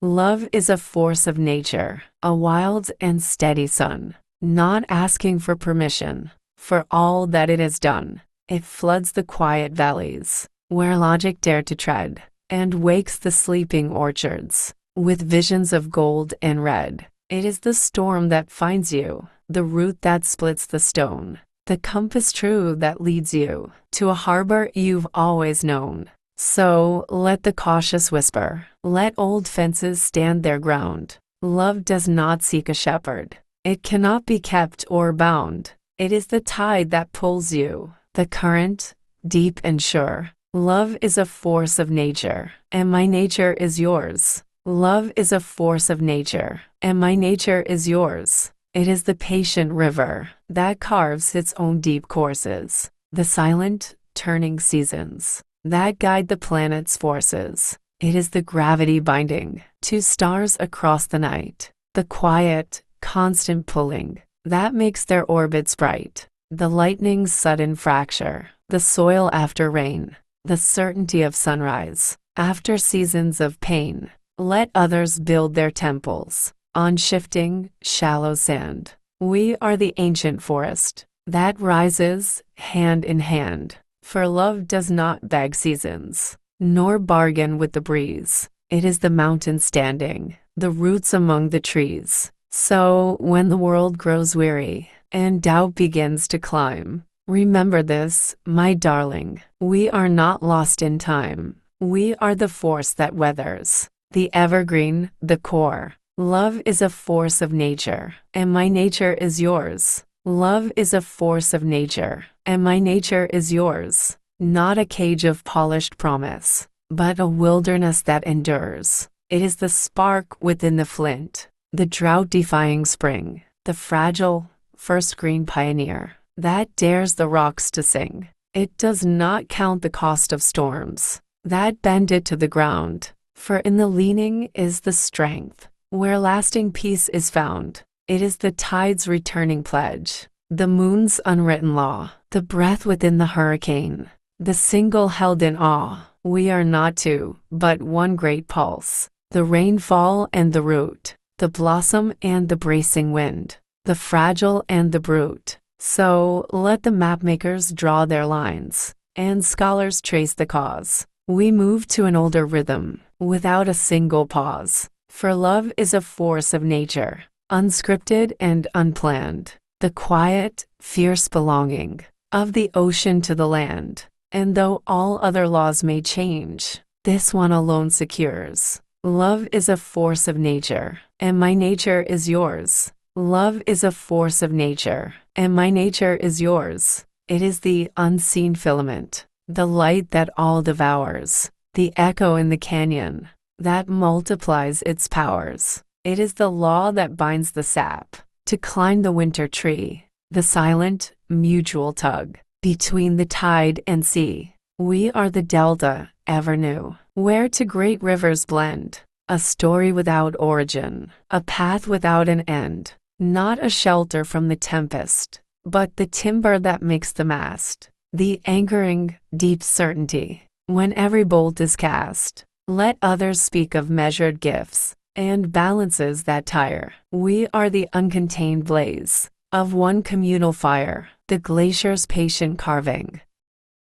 Love is a force of nature, a wild and steady sun, not asking for permission for all that it has done. It floods the quiet valleys, where logic dared to tread, and wakes the sleeping orchards with visions of gold and red. It is the storm that finds you, the root that splits the stone, the compass true that leads you to a harbor you've always known. So let the cautious whisper, let old fences stand their ground. Love does not seek a shepherd. It cannot be kept or bound. It is the tide that pulls you, the current, deep and sure. Love is a force of nature, and my nature is yours. Love is a force of nature, and my nature is yours. It is the patient river that carves its own deep courses, the silent, turning seasons that guide the planet's forces. It is the gravity binding two stars across the night, the quiet, constant pulling that makes their orbits bright, the lightning's sudden fracture, the soil after rain, the certainty of sunrise after seasons of pain. Let others build their temples on shifting, shallow sand. We are the ancient forest that rises hand in hand, for love does not beg seasons, nor bargain with the breeze. It is the mountain standing, the roots among the trees. So, when the world grows weary and doubt begins to climb, remember this, my darling, we are not lost in time. We are the force that weathers, the evergreen, the core. Love is a force of nature, and my nature is yours. Love is a force of nature, and my nature is yours. Not a cage of polished promise, but a wilderness that endures. It is the spark within the flint, the drought-defying spring, the fragile, first green pioneer that dares the rocks to sing. It does not count the cost of storms that bend it to the ground, for in the leaning is the strength, where lasting peace is found. It is the tide's returning pledge, the moon's unwritten law, the breath within the hurricane, the single held in awe. We are not two, but one great pulse, the rainfall and the root, the blossom and the bracing wind, the fragile and the brute. So let the mapmakers draw their lines, and scholars trace the cause. We move to an older rhythm, without a single pause, for love is a force of nature, unscripted and unplanned, the quiet, fierce belonging of the ocean to the land. And though all other laws may change, this one alone secures. Love is a force of nature, and my nature is yours. Love is a force of nature, and my nature is yours. It is the unseen filament, the light that all devours, the echo in the canyon that multiplies its powers. It is the law that binds the sap to climb the winter tree, the silent, mutual tug between the tide and sea. We are the delta, ever new, where two great rivers blend, a story without origin, a path without an end, not a shelter from the tempest, but the timber that makes the mast, the anchoring, deep certainty. When every bolt is cast, let others speak of measured gifts and balances that tire. We are the uncontained blaze of one communal fire, the glacier's patient carving,